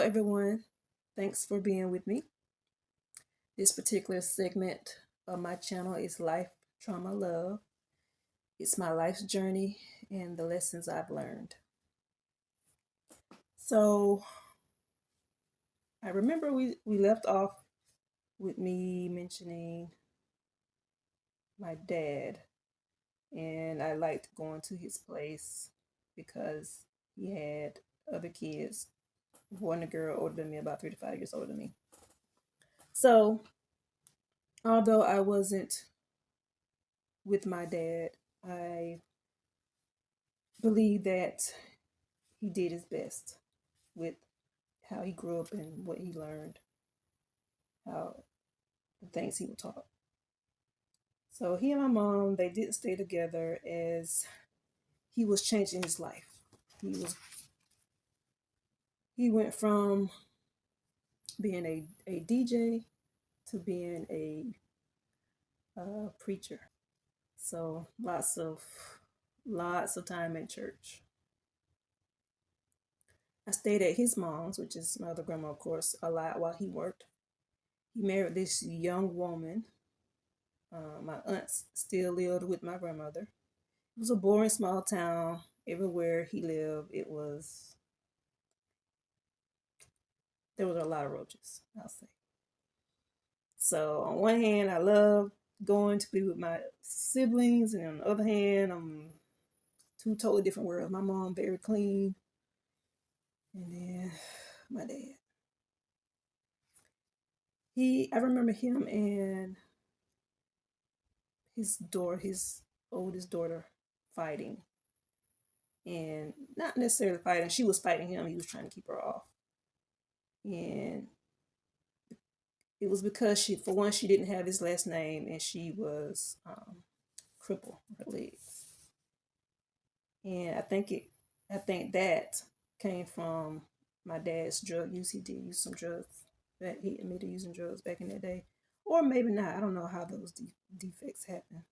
everyone. Thanks for being with me. This particular segment of my channel is Life, Trauma, Love. It's my life's journey and the lessons I've learned. So I remember we left off with me mentioning my dad, and I liked going to his place because he had other kids, one a girl older than me, about 3 to 5 years older than me. So although I wasn't with my dad, I believe that he did his best with how he grew up and what he learned, how the things he was taught. So he and my mom, they didn't stay together as he was changing his life. He went from being a DJ to being a preacher. So lots of time at church. I stayed at his mom's, which is my other grandma, of course, a lot while he worked. He married this young woman. My aunts still lived with my grandmother. It was a boring small town. Everywhere he lived, there was a lot of roaches, I'll say. So on one hand, I love going to be with my siblings, and on the other hand, I'm two totally different worlds. My mom very clean, and then my dad. I remember him and his oldest daughter fighting. And not necessarily fighting, she was fighting him, he was trying to keep her off. And it was because for one, she didn't have his last name, and she was crippled with her legs. And I think that came from my dad's drug use. He did use some drugs. That he admitted using drugs back in that day, or maybe not. I don't know how those defects happen.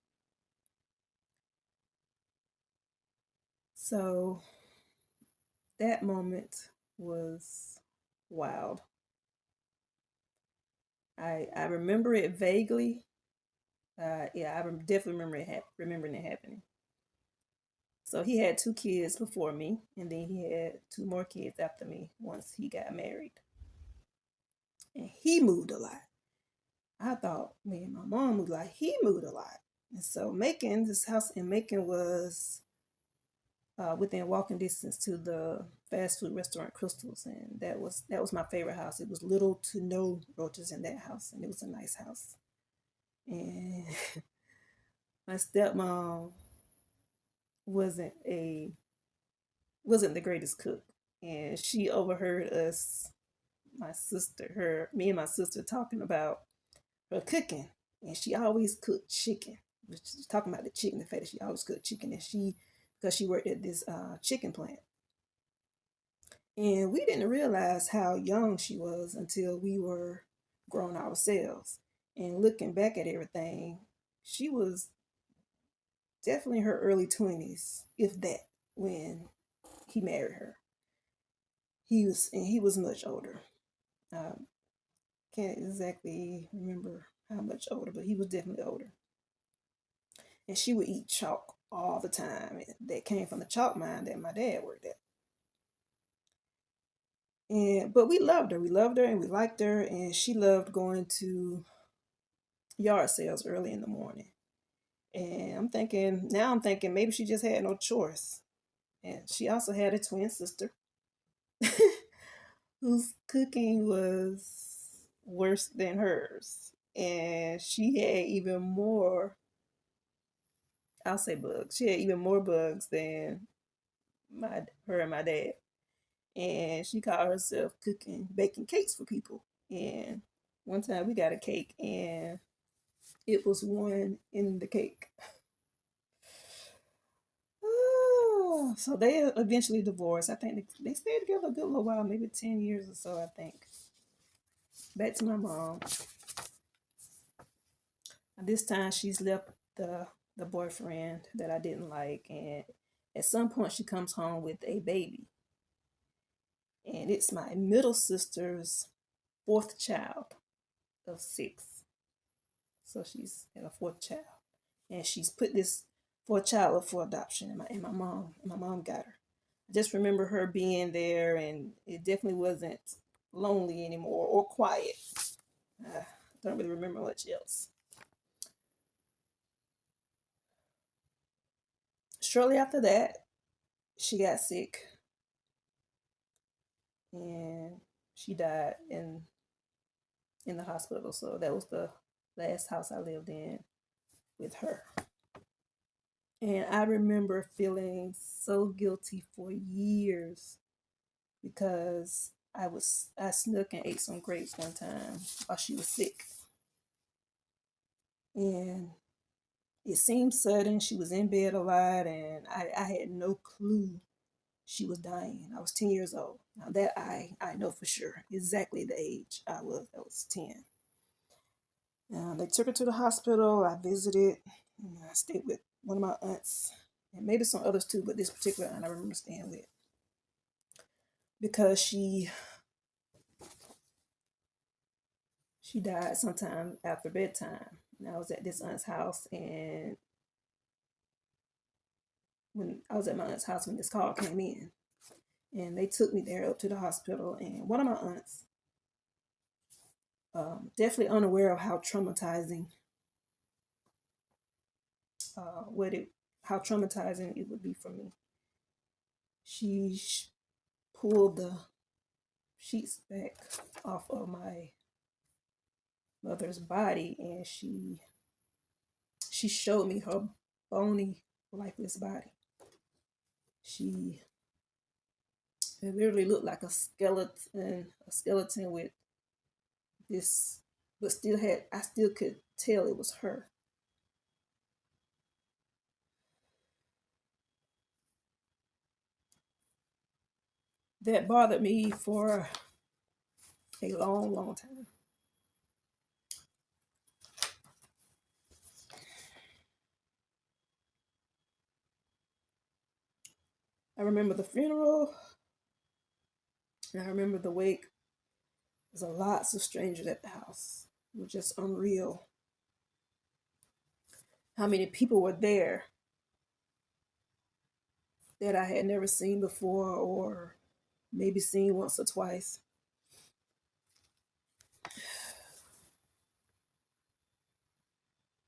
So that moment was wild. I remember it vaguely. Yeah, I definitely remembering it happening. So he had 2 kids before me, and then he had 2 more kids after me once he got married. And he moved a lot. I thought me and my mom moved like he moved a lot. And so this house in Macon was within walking distance to the fast food restaurant Crystals, and that was my favorite house. It was little to no roaches in that house, and it was a nice house. And my stepmom wasn't the greatest cook, and she overheard us, me and my sister talking about her cooking, and she always cooked chicken. She's talking about the chicken, the fact that she always cooked chicken, and because she worked at this chicken plant. And we didn't realize how young she was until we were grown ourselves. And looking back at everything, she was definitely in her early 20s, if that, when he married her. He was much older. Can't exactly remember how much older, but he was definitely older. And she would eat chalk all the time. That came from the chalk mine that my dad worked at. But we loved her. We loved her and we liked her, and she loved going to yard sales early in the morning. And I'm thinking maybe she just had no choice. And she also had a twin sister whose cooking was worse than hers. And she had even more, I'll say bugs. She had even more bugs than her and my dad. And she called herself baking cakes for people. And one time we got a cake, and it was one in the cake. Oh, so they eventually divorced. I think they stayed together a good little while, maybe 10 years or so, I think. Back to my mom. This time she's left the boyfriend that I didn't like, and at some point she comes home with a baby. And it's my middle sister's fourth child of six. So she's at a fourth child. And she's put this fourth child up for adoption, and my mom got her. I just remember her being there, and it definitely wasn't lonely anymore or quiet. I don't really remember much else. Shortly after that, she got sick and she died in the hospital. So that was the last house I lived in with her. And I remember feeling so guilty for years because I snuck and ate some grapes one time while she was sick. And it seemed sudden. She was in bed a lot, and I had no clue she was dying. I was 10 years old. Now that I know for sure exactly the age I was. I was 10. They took her to the hospital. I visited. And I stayed with one of my aunts, and maybe some others too, but this particular aunt I remember staying with because she died sometime after bedtime. And I was at this aunt's house, and when I was at my aunt's house when this call came in, and they took me there up to the hospital, and one of my aunts, definitely unaware of how traumatizing what it how traumatizing it would be for me. She pulled the sheets back off of my mother's body, and she showed me her bony, lifeless body. She It literally looked like a skeleton with this, but I still could tell it was her. That bothered me for a long, long time. I remember the funeral, and I remember the wake. There's a lots of strangers at the house. It was just unreal how many people were there that I had never seen before or maybe seen once or twice.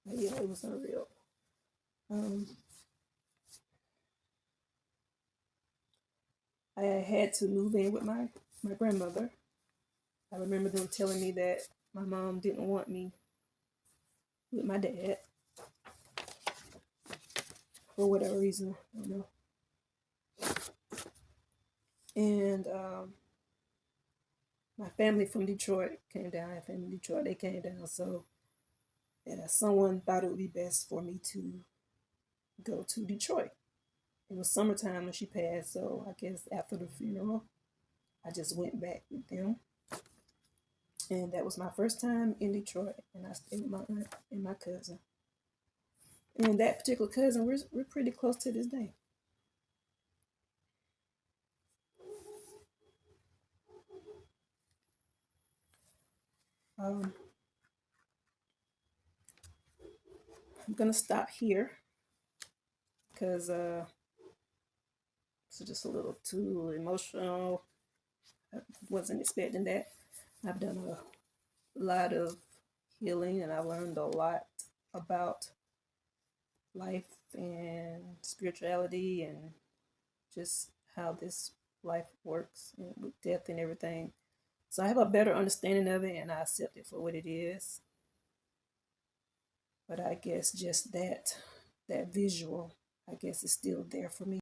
But yeah, it was unreal. Um, I had to move in with my grandmother. I remember them telling me that my mom didn't want me with my dad for whatever reason. I don't know. And my family from Detroit came down. I have family in Detroit. They came down. So someone thought it would be best for me to go to Detroit. It was summertime when she passed. So I guess after the funeral, I just went back with them. And that was my first time in Detroit. And I stayed with my aunt and my cousin. And that particular cousin, we're pretty close to this day. Um, I'm gonna stop here because it's just a little too emotional. I wasn't expecting that. I've done a lot of healing, and I learned a lot about life and spirituality and just how this life works and with death and everything. So I have a better understanding of it, and I accept it for what it is. But I guess just that visual, I guess, is still there for me.